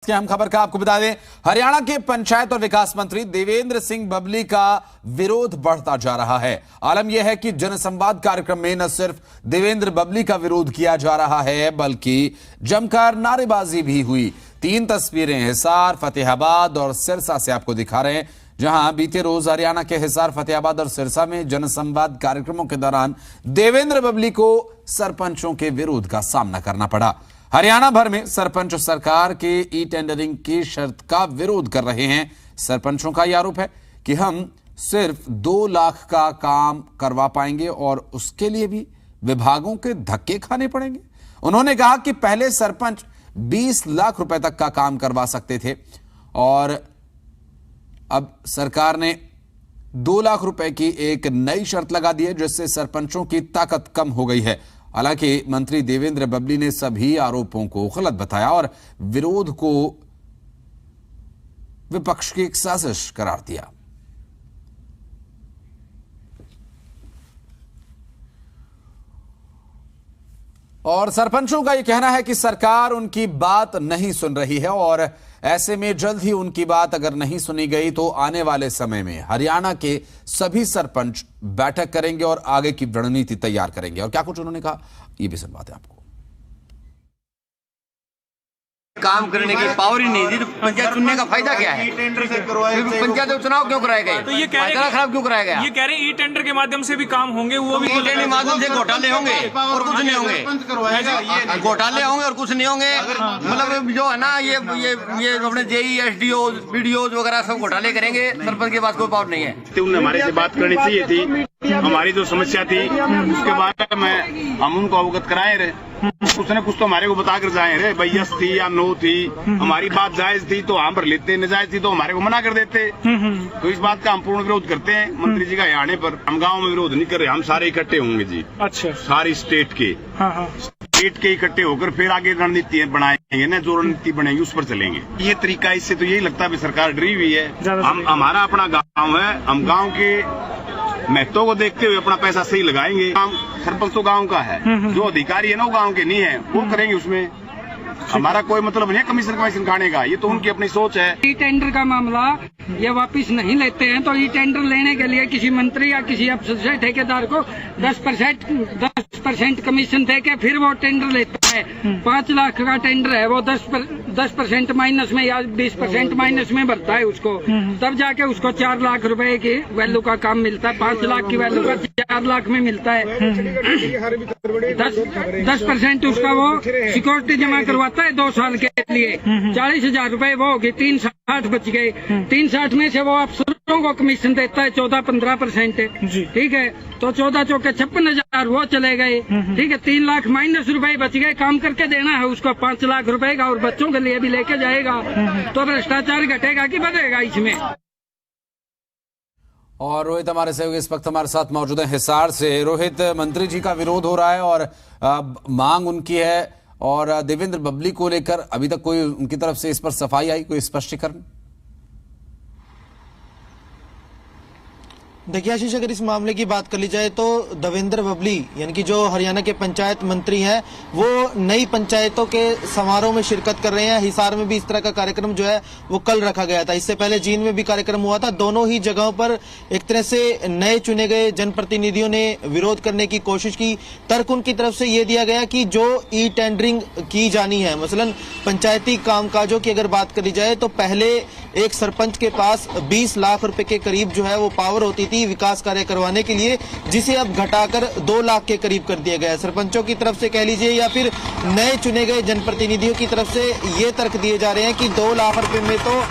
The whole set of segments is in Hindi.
की अहम खबर का आपको बता दें, हरियाणा के पंचायत और विकास मंत्री देवेंद्र सिंह बबली का विरोध बढ़ता जा रहा है। आलम यह है कि जनसंवाद कार्यक्रम में न सिर्फ देवेंद्र बबली का विरोध किया जा रहा है बल्कि जमकर नारेबाजी भी हुई। 3 तस्वीरें हिसार, फतेहाबाद और सिरसा से आपको दिखा रहे हैं, जहां बीते रोज हरियाणा के हिसार, फतेहाबाद और सिरसा में जनसंवाद कार्यक्रमों के दौरान देवेंद्र बबली को सरपंचों के विरोध का सामना करना पड़ा। हरियाणा भर में सरपंच सरकार के ई टेंडरिंग की शर्त का विरोध कर रहे हैं। सरपंचों का यह आरोप है कि हम सिर्फ 2 लाख का काम करवा पाएंगे और उसके लिए भी विभागों के धक्के खाने पड़ेंगे। उन्होंने कहा कि पहले सरपंच 20 लाख रुपए तक का काम करवा सकते थे और अब सरकार ने 2 लाख रुपए की एक नई शर्त लगा दी है, जिससे सरपंचों की ताकत कम हो गई है। हालांकि मंत्री देवेंद्र बबली ने सभी आरोपों को गलत बताया और विरोध को विपक्ष की एक साजिश करार दिया। और सरपंचों का यह कहना है कि सरकार उनकी बात नहीं सुन रही है और ऐसे में जल्द ही उनकी बात अगर नहीं सुनी गई तो आने वाले समय में हरियाणा के सभी सरपंच बैठक करेंगे और आगे की रणनीति तैयार करेंगे। और क्या कुछ उन्होंने कहा, ये भी सुनवाते हैं आपको। काम करने की पावर ही नहीं दी तो पंचायत चुनने का फायदा क्या है? पंचायत में चुनाव क्यों कराए गए? तो ये कह रहे खराब क्यों कराया गया? ये कह रहे ई टेंडर के माध्यम से भी काम होंगे, वो भी ई टेंडर के माध्यम से घोटाले होंगे और कुछ नहीं होंगे। घोटाले होंगे और कुछ नहीं होंगे। मतलब जो है ना, ये अपने जेई, एसडीओ, बीडीओ वगैरह सब घोटाले करेंगे। सरपंच के पास कोई पावर नहीं है। उन्हें हमारे से बात करनी चाहिए थी। हमारी जो समस्या थी उसके बारे में हम उनको अवगत कराए रहे। कुछ न कुछ तो हमारे को बता कर जाए रहे, भाई यस थी या नो थी। हमारी बात जायज थी तो हम भर लेते, नाजायज थी तो हमारे को मना कर देते। तो इस बात का हम पूर्ण विरोध करते हैं मंत्री जी का यहाँ आने पर। हम गांव में विरोध नहीं कर रहे, हम सारे इकट्ठे होंगे जी। अच्छा, सारी स्टेट के स्टेट के इकट्ठे होकर फिर आगे रणनीति बनाएंगे ना, जो रणनीति बनेगी उस पर चलेंगे। ये तरीका, इससे तो यही लगता है सरकार डरी हुई है। हमारा अपना गाँव है, हम गाँव के महत्व को देखते हुए अपना पैसा सही लगाएंगे। सरपंच तो गांव का है, जो अधिकारी है ना वो गांव के नहीं है, वो करेंगे। उसमें हमारा कोई मतलब नहीं है कमीशन खाने का, ये तो उनकी अपनी सोच है। ई टेंडर का मामला ये वापस नहीं लेते हैं तो ई टेंडर लेने के लिए किसी मंत्री या किसी अफसर से ठेकेदार को 10% कमीशन दे के फिर वो टेंडर लेता है। 5 लाख का टेंडर है, वो 10% माइनस में या 20% माइनस में भरता है उसको, तब जाके उसको 4 लाख रुपए की वैल्यू का काम मिलता है। 5 लाख की वैल्यू का 4 लाख में मिलता है। 10% उसका वो सिक्योरिटी जमा करवाता है 2 साल के लिए। 40,000 रुपए वो होगी, 360 बच गए। 360 में से वो अफसरों को कमीशन देता है 14-15%। ठीक है, तो 14 चौके 56,000 वो चले गए। ठीक है, 3 लाख माइनस रुपए बच गए। काम करके देना है उसको 5 लाख रुपए का और बच्चों के लिए भी लेके जाएगा, तो भ्रष्टाचार घटेगा कि बढ़ेगा इसमें। और रोहित हमारे सहयोगी इस वक्त हमारे साथ मौजूद है हिसार से। रोहित, मंत्री जी का विरोध हो रहा है और मांग उनकी है, और देवेंद्र बबली को लेकर अभी तक कोई उनकी तरफ से इस पर सफाई आई, कोई स्पष्टीकरण? देखिए आशीष, अगर इस मामले की बात कर ली जाए तो देवेंद्र बबली यानी कि जो हरियाणा के पंचायत मंत्री हैं, वो नई पंचायतों के समारोह में शिरकत कर रहे हैं। हिसार में भी इस तरह का कार्यक्रम जो है वो कल रखा गया था। इससे पहले जींद में भी कार्यक्रम हुआ था। दोनों ही जगहों पर एक तरह से नए चुने गए जनप्रतिनिधियों ने विरोध करने की कोशिश की। तर्क उनकी तरफ से ये दिया गया कि जो ई टेंडरिंग की जानी है, मसलन पंचायती कामकाजों की अगर बात करी जाए तो पहले एक सरपंच के पास 20 लाख रुपए के करीब जो है वो पावर होती थी विकास कार्य करवाने के लिए, जिसे अब घटाकर 2 लाख के करीब कर दिया गया है। सरपंचों की तरफ से कह लीजिए या फिर नए चुने गए जनप्रतिनिधियों की तरफ से ये तर्क दिए जा रहे हैं कि 2 लाख रुपए में तो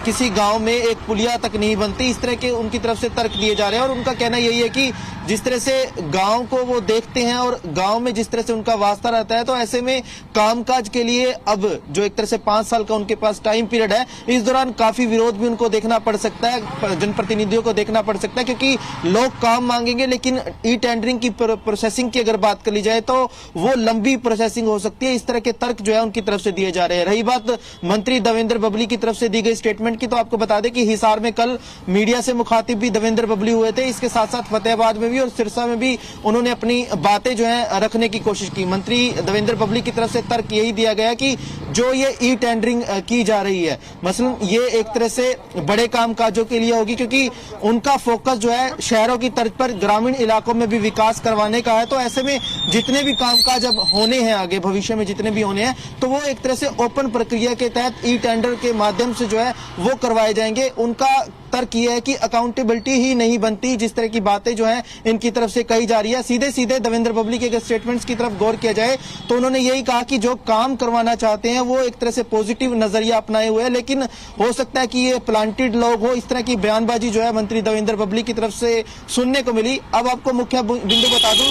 किसी गांव में एक पुलिया तक नहीं बनती। इस तरह के उनकी तरफ से तर्क दिए जा रहे हैं और उनका कहना यही है कि जिस तरह से गांव को वो देखते हैं और गांव में जिस तरह से उनका वास्ता रहता है, तो ऐसे में कामकाज के लिए अब जो एक तरह से 5 साल का उनके पास टाइम पीरियड है, इस दौरान काफी विरोध भी उनको देखना पड़ सकता है, जनप्रतिनिधियों को देखना पड़ सकता है, क्योंकि लोग काम मांगेंगे लेकिन ई टेंडरिंग की प्रोसेसिंग की अगर बात कर ली जाए तो वो लंबी प्रोसेसिंग हो सकती है। इस तरह के तर्क जो है उनकी तरफ से दिए जा रहे हैं। रही बात मंत्री देवेंद्र बबली की तरफ से दी गई स्टेटमेंट की, तो आपको बता दें कि हिसार में कल मीडिया से मुखातिब भी देवेंद्र बबली हुए थे। इसके साथ साथ फतेहाबाद में भी और सिरसा में भी उन्होंने अपनी बातें जो है रखने की कोशिश की। मंत्री देवेंद्र बबली की तरफ से तर्क यही दिया गया कि जो ये ई टेंडरिंग की जा रही है, मसलन ये एक तरह से बड़े कामकाजों के लिए होगी, क्योंकि उनका फोकस जो है शहरों की तर्ज पर ग्रामीण इलाकों में भी विकास करवाने का है। तो ऐसे में जितने भी कामकाज अब होने हैं आगे भविष्य में जितने भी होने हैं, तो वो एक तरह से ओपन प्रक्रिया के तहत ई टेंडर के माध्यम से जो है वो करवाए जाएंगे। उनका तर्क यह है कि अकाउंटेबिलिटी ही नहीं बनती, जिस तरह की बातें जो हैं इनकी तरफ से कही जा रही है। सीधे सीधे देवेंद्र बबली के स्टेटमेंट्स की तरफ गौर किया जाए तो उन्होंने यही कहा कि जो काम करवाना चाहते हैं वो एक तरह से पॉजिटिव नजरिया अपनाए हुए है, लेकिन हो सकता है कि ये प्लांटेड लोग हो। इस तरह की बयानबाजी जो है मंत्री देवेंद्र बबली की तरफ से सुनने को मिली। अब आपको मुख्य बिंदु बता दूं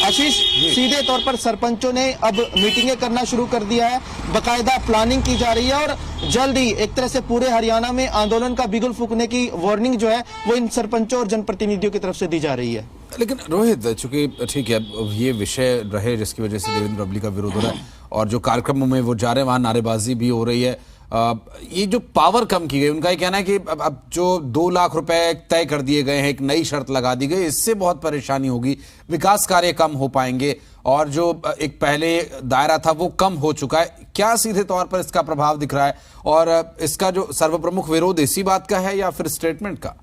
आशीष, सीधे तौर पर सरपंचों ने अब मीटिंगें करना शुरू कर दिया है, बकायदा प्लानिंग की जा रही है और जल्द ही एक तरह से पूरे हरियाणा में आंदोलन का बिगुल फूंकने की वार्निंग जो है वो इन सरपंचों और जनप्रतिनिधियों की तरफ से दी जा रही है। लेकिन रोहित, चूंकि ठीक है ये विषय रहे जिसकी वजह से देवेंद्र बबली का विरोध हो रहा है और जो कार्यक्रमों में वो जा रहे हैं वहां नारेबाजी भी हो रही है, ये जो पावर कम की गई, उनका ये कहना है कि अब जो 2 लाख रुपए तय कर दिए गए हैं, एक नई शर्त लगा दी गई, इससे बहुत परेशानी होगी, विकास कार्य कम हो पाएंगे और जो एक पहले दायरा था वो कम हो चुका है। क्या सीधे तौर पर इसका प्रभाव दिख रहा है और इसका जो सर्वप्रमुख विरोध इसी बात का है या फिर स्टेटमेंट का?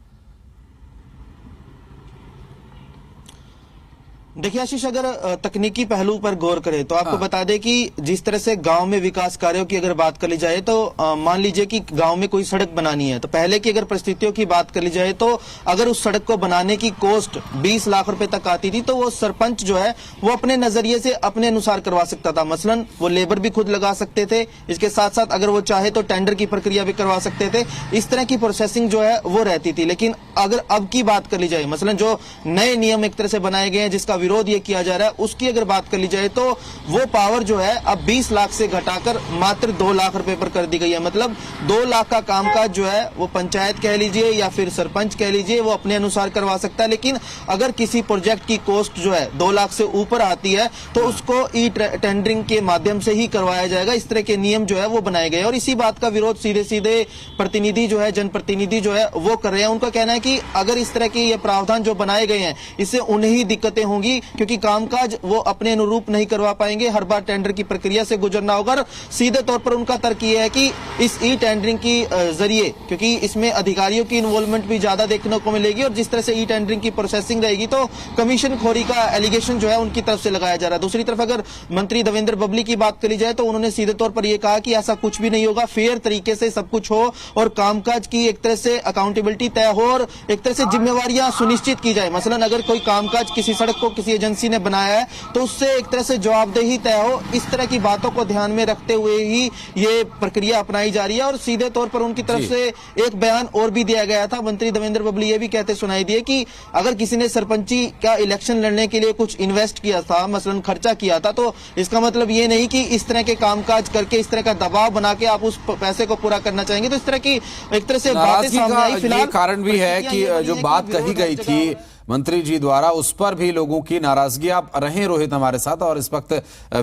देखिए आशीष, अगर तकनीकी पहलू पर गौर करें तो आपको बता दें कि जिस तरह से गांव में विकास कार्यों की अगर बात कर ली जाए तो मान लीजिए कि गांव में कोई सड़क बनानी है, तो पहले की अगर परिस्थितियों की बात कर ली जाए तो अगर उस सड़क को बनाने की कॉस्ट 20 लाख रुपए तक आती थी तो वो सरपंच जो है वो अपने नजरिए से अपने अनुसार करवा सकता था। मसलन वो लेबर भी खुद लगा सकते थे, इसके साथ साथ अगर वो चाहे तो टेंडर की प्रक्रिया भी करवा सकते थे। इस तरह की प्रोसेसिंग जो है वो रहती थी। लेकिन अगर अब की बात कर ली जाए, मसलन जो नए नियम एक तरह से बनाए गए हैं जिसका विरोध ये किया जा रहा है, उसकी अगर बात कर ली जाए तो वो पावर जो है अब 20 लाख से घटाकर मात्र 2 लाख रुपए पर कर दी गई है। मतलब 2 लाख का कामकाज जो है वो पंचायत कह लीजिए या फिर सरपंच कह लीजिए वो अपने अनुसार करवा सकता है। लेकिन अगर किसी प्रोजेक्ट की कॉस्ट जो है 2 लाख से ऊपर आती है तो उसको ई टेंडरिंग के माध्यम से ही करवाया जाएगा। इस तरह के नियम जो है वो बनाए गए और इसी बात का विरोध सीधे सीधे प्रतिनिधि जो है, जनप्रतिनिधि जो है वो कर रहे हैं। उनका कहना है कि अगर इस तरह के ये प्रावधान जो बनाए गए हैं इससे उन्हें ही दिक्कतें होंगी, क्योंकि कामकाज वो अपने अनुरूप नहीं करवा पाएंगे, हर बार टेंडर की प्रक्रिया से गुजरना होगा। और सीधे तौर पर उनका तर्क यह है कि इस ई टेंडरिंग की जरिए, क्योंकि इसमें अधिकारियों की इन्वॉल्वमेंट भी ज्यादा देखने को मिलेगी और जिस तरह से ई टेंडरिंग की प्रोसेसिंग रहेगी तो कमीशन खोरी का एलिगेशन जो है उनकी तरफ से लगाया जा रहा है। दूसरी तरफ अगर मंत्री देवेंद्र बबली की बात करी जाए तो उन्होंने सीधे तौर पर यह कहा कि ऐसा कुछ भी नहीं होगा, फेयर तरीके से सब कुछ हो और कामकाज की एक तरह से अकाउंटेबिलिटी तय हो और एक तरह से जिम्मेवारियां सुनिश्चित की जाए। मसलन अगर कोई कामकाज किसी सड़क को किसी एजेंसी ने बनाया है तो उससे एक तरह से जवाबदेही तय हो। इस तरह की बातों को ध्यान में रखते हुए ही ये प्रक्रिया अपनाई जा रही है। और सीधे तौर पर उनकी तरफ से एक बयान और भी दिया गया था। मंत्री देवेंद्र बबली ये भी कहते सुनाई दिए कि अगर किसी ने सरपंची का इलेक्शन लड़ने के लिए कुछ इन्वेस्ट किया था, मसलन खर्चा किया था, तो इसका मतलब ये नहीं कि इस तरह के कामकाज करके इस तरह का दबाव बना के आप उस पैसे को पूरा करना चाहेंगे। तो इस तरह की एक तरह से बातें सामने आई। फिलहाल कारण भी है कि जो बात कही गई थी मंत्री जी द्वारा उस पर भी लोगों की नाराजगी। आप रहे रोहित हमारे साथ और इस वक्त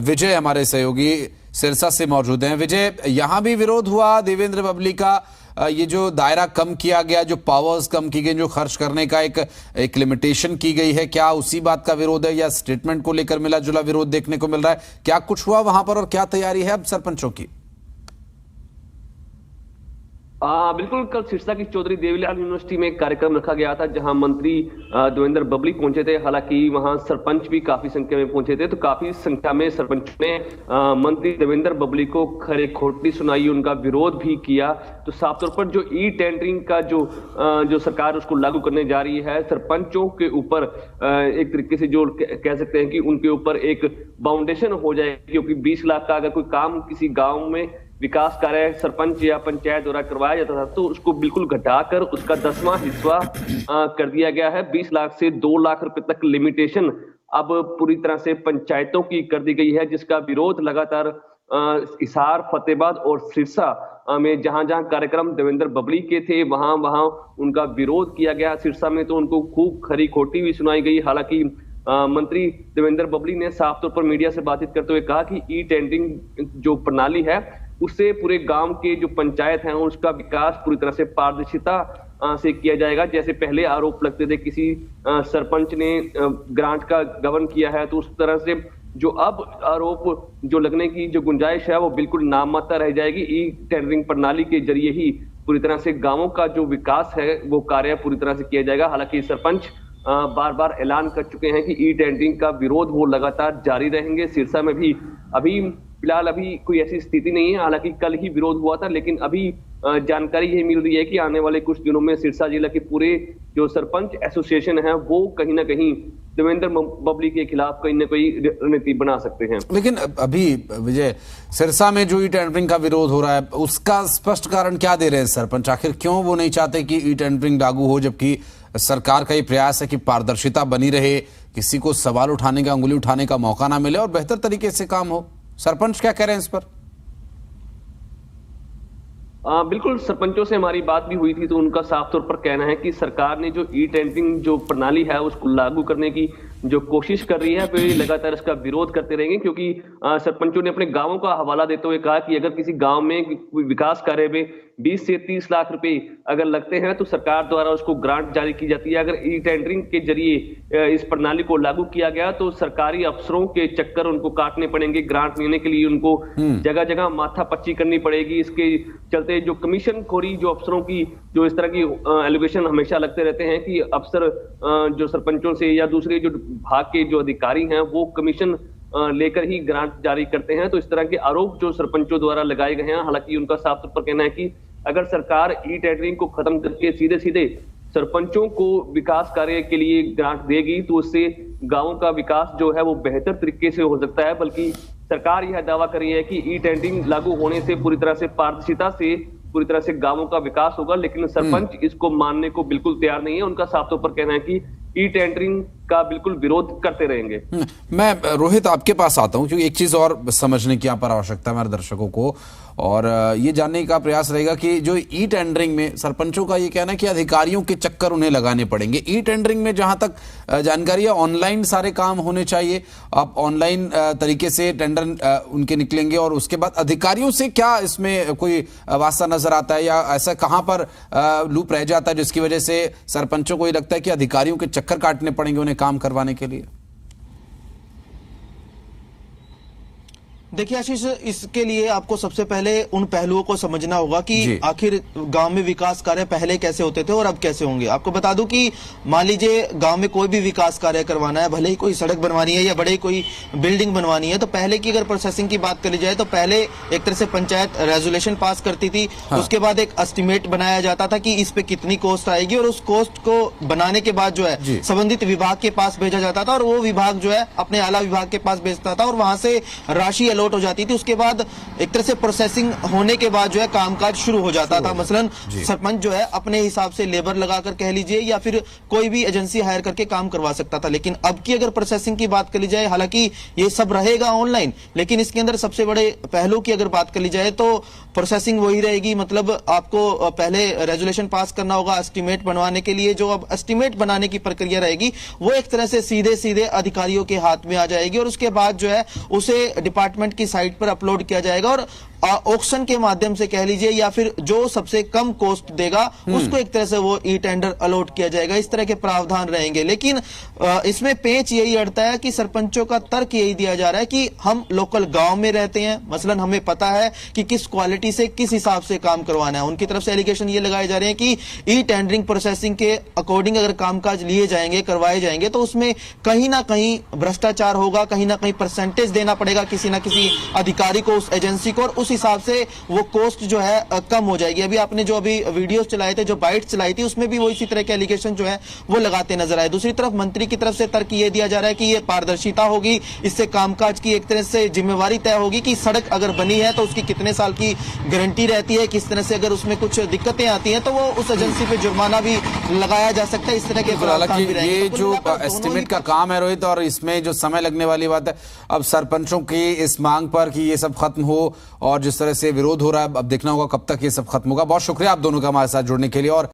विजय हमारे सहयोगी सिरसा से मौजूद हैं। विजय, यहां भी विरोध हुआ देवेंद्र बबली का, ये जो दायरा कम किया गया, जो पावर्स कम की गई, जो खर्च करने का एक लिमिटेशन की गई है, क्या उसी बात का विरोध है या स्टेटमेंट को लेकर मिला जुला विरोध देखने को मिल रहा है? क्या कुछ हुआ वहां पर और क्या तैयारी है अब सरपंचों की? बिल्कुल, कल सिरसा की चौधरी देवीलाल यूनिवर्सिटी में एक कार्यक्रम रखा गया था जहां मंत्री देवेंद्र बबली पहुंचे थे। हालांकि वहां सरपंच भी काफी संख्या में पहुंचे थे, तो काफी संख्या में सरपंच ने मंत्री देवेंद्र बबली को खरी खोटी सुनाई, उनका विरोध भी किया। तो साफ तौर पर जो ई टेंडरिंग का जो सरकार उसको लागू करने जा रही है, सरपंचों के ऊपर एक तरीके से जो कह सकते हैं कि उनके ऊपर एक बाउंडेशन हो जाएगी, क्योंकि 20 लाख का अगर कोई काम किसी गाँव में विकास कार्य सरपंच या पंचायत द्वारा करवाया जाता था तो उसको बिल्कुल घटाकर उसका 10वां हिस्सा कर दिया गया है। 20 लाख से 2 लाख रुपए तक लिमिटेशन अब पूरी तरह से पंचायतों की कर दी गई है, जिसका विरोध लगातार हिसार, फतेहाबाद और सिरसा में जहां जहां कार्यक्रम देवेंद्र बबली के थे वहां वहां उनका विरोध किया गया। सिरसा में तो उनको खूब खरी खोटी भी सुनाई गई। हालांकि मंत्री देवेंद्र बबली ने साफ तौर पर मीडिया से बातचीत करते हुए कहा कि ई टेंडरिंग जो प्रणाली है उससे पूरे गांव के जो पंचायत हैं उसका विकास पूरी तरह से पारदर्शिता से किया जाएगा। जैसे पहले आरोप लगते थे किसी सरपंच ने ग्रांट का गबन किया है, तो उस तरह से जो अब आरोप जो लगने की जो गुंजाइश है वो बिल्कुल नामात्र रह जाएगी। ई टेंडरिंग प्रणाली के जरिए ही पूरी तरह से गांवों का जो विकास है वो कार्य पूरी तरह से किया जाएगा। हालांकि सरपंच बार बार ऐलान कर चुके हैं कि ई टेंडरिंग का विरोध वो लगातार जारी रहेंगे। सिरसा में भी अभी फिलहाल कोई ऐसी स्थिति नहीं है, हालांकि कल ही विरोध हुआ था, लेकिन अभी जानकारी यही मिल रही है कि आने वाले कुछ दिनों में सिरसा जिला के पूरे जो सरपंच एसोसिएशन है वो कहीं ना कहीं देवेंद्र बबली के खिलाफ कहीं ना कोई रणनीति बना सकते हैं। लेकिन अभी विजय, सिरसा में जो ई टेंडरिंग का विरोध हो रहा है उसका स्पष्ट कारण क्या दे रहे हैं सरपंच? आखिर क्यों वो नहीं चाहते कि ई टेंडरिंग लागू हो, जबकि सरकार का ये प्रयास है कि पारदर्शिता बनी रहे, किसी को सवाल उठाने का, अंगुली उठाने का मौका ना मिले और बेहतर तरीके से काम हो? सरपंच क्या कह रहे हैं इस पर? बिल्कुल, सरपंचों से हमारी बात भी हुई थी तो उनका साफ तौर पर कहना है कि सरकार ने जो ई टेंडरिंग जो प्रणाली है उसको लागू करने की जो कोशिश कर रही है वे लगातार इसका विरोध करते रहेंगे, क्योंकि सरपंचों ने अपने गांवों का हवाला देते हुए कहा कि अगर किसी गांव में कोई विकास कार्य में 20 से 30 लाख रुपए अगर लगते हैं तो सरकार द्वारा उसको ग्रांट जारी की जाती है। अगर ई टेंडरिंग के जरिए इस प्रणाली को लागू किया गया तो सरकारी अफसरों के चक्कर उनको काटने पड़ेंगे, ग्रांट लेने के लिए उनको जगह जगह माथापच्ची करनी पड़ेगी। इसके चलते जो कमीशन खोरी जो अफसरों की जो इस तरह की एलिगेशन हमेशा लगते रहते हैं कि अफसर जो सरपंचों से या दूसरे जो भाग के जो अधिकारी हैं वो कमीशन लेकर ही ग्रांट जारी करते हैं, तो इस तरह के आरोप जो सरपंचों द्वारा लगाए गए हैं। हालांकि उनका साफ तौर पर कहना है कि अगर सरकार ई टेंडरिंग को खत्म करके सीधे सीधे सरपंचों को विकास कार्य के लिए ग्रांट देगी तो उससे गांवों का विकास जो है वो बेहतर तरीके से हो सकता है। बल्कि सरकार यह दावा कर रही है कि ई टेंडरिंग लागू होने से पूरी तरह से पारदर्शिता से पूरी तरह से गांवों का विकास होगा, लेकिन सरपंच इसको मानने को बिल्कुल तैयार नहीं है। उनका साफ तौर पर कहना है कि ई टेंडरिंग का बिल्कुल विरोध करते रहेंगे। मैं रोहित आपके पास आता हूं क्योंकि एक चीज और समझने की यहाँ पर आवश्यकता है हमारे दर्शकों को, और ये जानने का प्रयास रहेगा कि जो ई टेंडरिंग में सरपंचों का ये कहना है कि अधिकारियों के चक्कर उन्हें लगाने पड़ेंगे। ई टेंडरिंग में जहां तक जानकारी है ऑनलाइन सारे काम होने चाहिए, आप ऑनलाइन तरीके से टेंडर उनके निकलेंगे और उसके बाद अधिकारियों से क्या इसमें कोई वास्ता नजर आता है या ऐसा कहां पर लूप रह जाता है जिसकी वजह से सरपंचों को ये लगता है कि अधिकारियों के चक्कर काटने पड़ेंगे उन्हें काम करवाने के लिए? देखिए आशीष, इसके लिए आपको सबसे पहले उन पहलुओं को समझना होगा कि आखिर गांव में विकास कार्य पहले कैसे होते थे और अब कैसे होंगे। आपको बता दूं कि मान लीजिए गांव में कोई भी विकास कार्य करवाना है, भले ही कोई सड़क बनवानी है या बड़े कोई बिल्डिंग बनवानी है, तो पहले की अगर प्रोसेसिंग की बात करी जाए तो पहले एक तरह से पंचायत रेजोल्यूशन पास करती थी। उसके बाद एक एस्टिमेट बनाया जाता था कि इस पे कितनी कॉस्ट आएगी और उस कॉस्ट को बनाने के बाद जो है संबंधित विभाग के पास भेजा जाता था और वो विभाग जो है अपने आला विभाग के पास भेजता था और वहां से राशि अलॉट हो जाती थी। उसके बाद एक तरह से प्रोसेसिंग होने के बाद जो है कामकाज शुरू हो जाता था। मसलन सरपंच जो है अपने हिसाब से लेबर लगाकर कह लीजिए या फिर कोई भी एजेंसी हायर करके काम करवा सकता था। लेकिन अब की अगर प्रोसेसिंग की बात कर ली जाए, हालांकि ये सब रहेगा ऑनलाइन, लेकिन इसके अंदर सबसे बड़े पहलू की अगर बात कर ली जाए तो प्रोसेसिंग वही रहेगी। मतलब आपको पहले रेजोल्यूशन पास करना होगा एस्टिमेट बनवाने के लिए। जो अब एस्टिमेट बनाने की प्रक्रिया रहेगी वो एक तरह से सीधे सीधे अधिकारियों के हाथ में आ जाएगी और उसके बाद जो है उसे डिपार्टमेंट की साइट पर अपलोड किया जाएगा और ऑक्शन के माध्यम से कह लीजिए या फिर जो सबसे कम कॉस्ट देगा उसको एक तरह से वो ई टेंडर अलॉट किया जाएगा। इस तरह के प्रावधान रहेंगे। लेकिन इसमें पेच यही अड़ता है कि सरपंचों का तर्क यही दिया जा रहा है कि हम लोकल गांव में रहते हैं, मसलन हमें पता है कि किस क्वालिटी से किस हिसाब से काम करवाना है। उनकी तरफ से एलिगेशन ये लगाए जा रहे हैं कि ई टेंडरिंग प्रोसेसिंग के अकॉर्डिंग अगर कामकाज लिए जाएंगे, करवाए जाएंगे तो उसमें कहीं ना कहीं भ्रष्टाचार होगा, कहीं ना कहीं परसेंटेज देना पड़ेगा किसी ना किसी अधिकारी को, उस एजेंसी को, और उस हिसाब से वो कॉस्ट जो है कम हो जाएगी। अभी आपने जो अभी वीडियोस चलाए थे, जो बाइट्स चलाई थी, उसमें भी वो इसी तरह के एलिगेशन जो है वो लगाते नजर आए। दूसरी तरफ मंत्री की तरफ से तर्क ये दिया जा रहा है कि ये पारदर्शिता होगी, इससे कामकाज की एक तरह से जिम्मेवारी तय होगी कि सड़क अगर बनी है तो उसकी कितने साल की गारंटी रहती है, किस तरह से अगर उसमें कुछ दिक्कतें आती हैं तो वो उस एजेंसी पे जुर्माना भी लगाया जा सकता है। इस तरह के ये जो एस्टिमेट का काम है रोहित, और इसमें जो समय लगने वाली बात है, अब सरपंचों की इस मांग पर कि ये सब खत्म हो और जिस तरह से विरोध हो रहा है, अब देखना होगा कब तक ये सब खत्म होगा। बहुत शुक्रिया आप दोनों का हमारे साथ जुड़ने के लिए। और